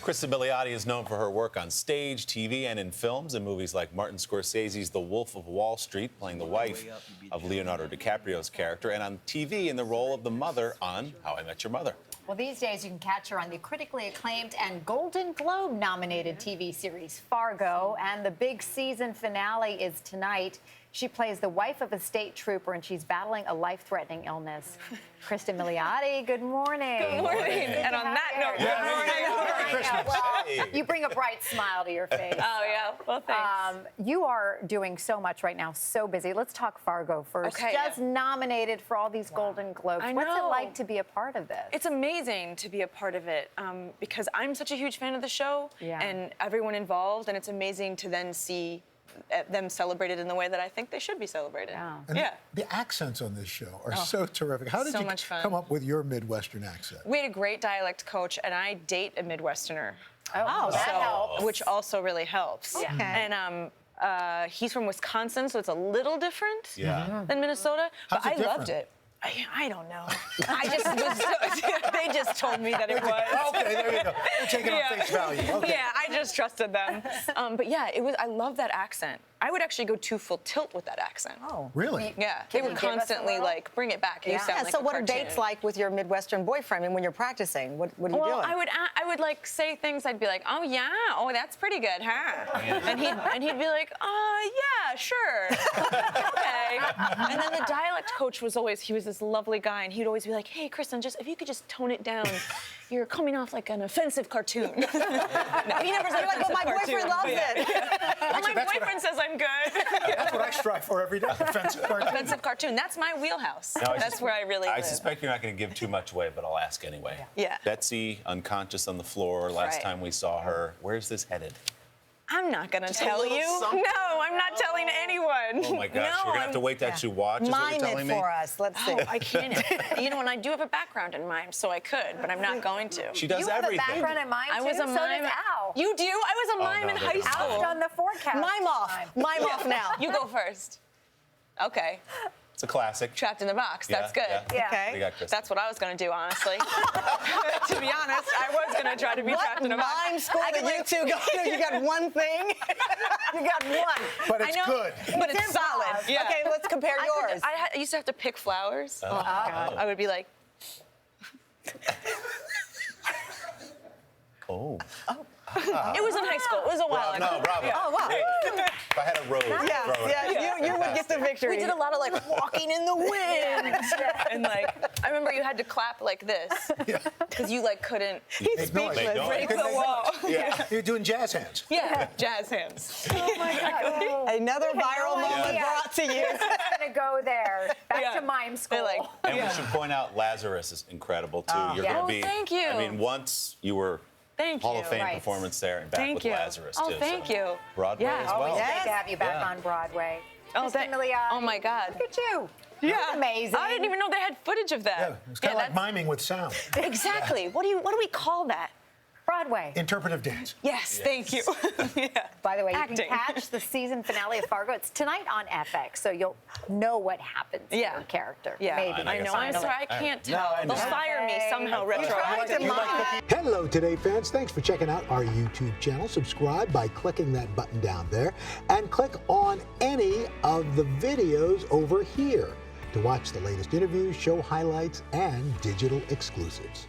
Cristin Milioti is known for her work on stage, TV, and in films, in movies like Martin Scorsese's The Wolf of Wall Street, playing the wife of Leonardo DiCaprio's character, and on TV in the role of the mother on How I Met Your Mother. Well, these days you can catch her on the critically acclaimed and Golden Globe-nominated TV series Fargo, and the big season finale is tonight. She plays the wife of a state trooper, and she's battling a life-threatening illness. Cristin Milioti, good morning. Good morning. And on that note, good morning. Well, you bring a bright smile to your face. Oh, yeah. Well, thanks. You are doing so much right now, so busy. Let's talk Fargo first. Okay, Just nominated for all these Golden Globes. I What's it know. like to be a part of this? It's amazing to be a part of it because I'm such a huge fan of the show and everyone involved, and it's amazing to then see them celebrated in the way that I think they should be celebrated. Yeah. The accents on this show are so terrific. How did so you much fun. come up with your Midwestern accent? We had a great dialect coach, and I date a Midwesterner. Oh, that helps. Which also really helps. Okay. And he's from Wisconsin, so it's a little different than Minnesota. How's but it I different? loved it. I don't know. They just told me that it was. Okay, there you go. You're taking on face value. Okay. Yeah, I just trusted them. But yeah, it was. I love that accent. I would actually go to full tilt with that accent. Oh. Really? Yeah, Can they you would give us a constantly little? like bring it back. You sound like so a what are cartoon. dates like with your Midwestern boyfriend? I mean, when you're practicing, what are you Well, doing? I would like say things. I'd be like, oh yeah, oh that's pretty good, huh? And he'd be like, yeah, sure, okay. And then the dialect coach was this lovely guy, and he'd always be like, hey, Cristin, if you could just tone it down. You're coming off like an offensive cartoon. No, he never said You're like, well, my boyfriend loves it. Well, my boyfriend says I'm good. That's what I strive for every day. Offensive cartoon. Offensive cartoon. That's my wheelhouse. That's where I really live. I suspect you're not going to give too much away, but I'll ask anyway. Yeah. Betsy, unconscious on the floor last time we saw her. Where's this headed? I'm not going to tell you. No, I'm not telling anyone. Oh, my gosh. No, We're going to have to wait to actually watch. Is what Mime you're telling it me? for us. Let's see. Oh, I can't. You know, and I do have a background in mime, so I could, but I'm not going to. She does You have everything. a background in mime, I too? was a So mime. does Al. You do? I was a mime no, in they high don't. school. Al's done the forecast. Mime off. Mime off now. You go first. Okay. It's a classic. Trapped in the box. That's good. Yeah. Okay. We got Cristin. That's what I was going to do, honestly. To be honest, I was going to try to be trapped in a box. What mime school did you two go to? You got one thing? You got one. But I it's know, good. but it's solid. Yeah. Okay, let's compare yours. I used to have to pick flowers. Oh, God. I would be like, Oh. it was in high school. It was a while ago. No, bravo. Oh, wow. If I had a rose, You would get the victory. We did a lot of like walking in the wind, and like I remember you had to clap like this because you like couldn't He's Make noise. speechless. Make noise. break the wall. Yeah. You're doing jazz hands. Yeah, jazz hands. Oh, my God. Another viral moment idea. brought to you. It's going to go there. Back to mime school. They're like, And we should point out Lazarus is incredible, too. You're yeah. going to Oh, be. thank you. I mean, once you were Thank Hall you. of Fame Right. performance there and back Thank with you. Lazarus, Oh, too. thank so you. Broadway Yeah. as well. Always Yes. great to have you back Yeah. on Broadway. Oh, Cristin Milioti. oh my God. Look at you. Yeah. That's amazing. I didn't even know they had footage of that. Yeah, it's kind of like that's- miming with sound. Exactly. What do we call that? Broadway. Interpretive dance. Yes, thank you. Yeah. By the way, you Acting. can catch the season finale of Fargo. It's tonight on FX, so you'll know what happens to Yeah. your character. Yeah, Maybe. I know. I'm sorry, I can't No, tell. I They'll understand. fire me somehow retroactively. Hello, Today fans. Thanks for checking out our YouTube channel. Subscribe by clicking that button down there and click on any of the videos over here to watch the latest interviews, show highlights, and digital exclusives.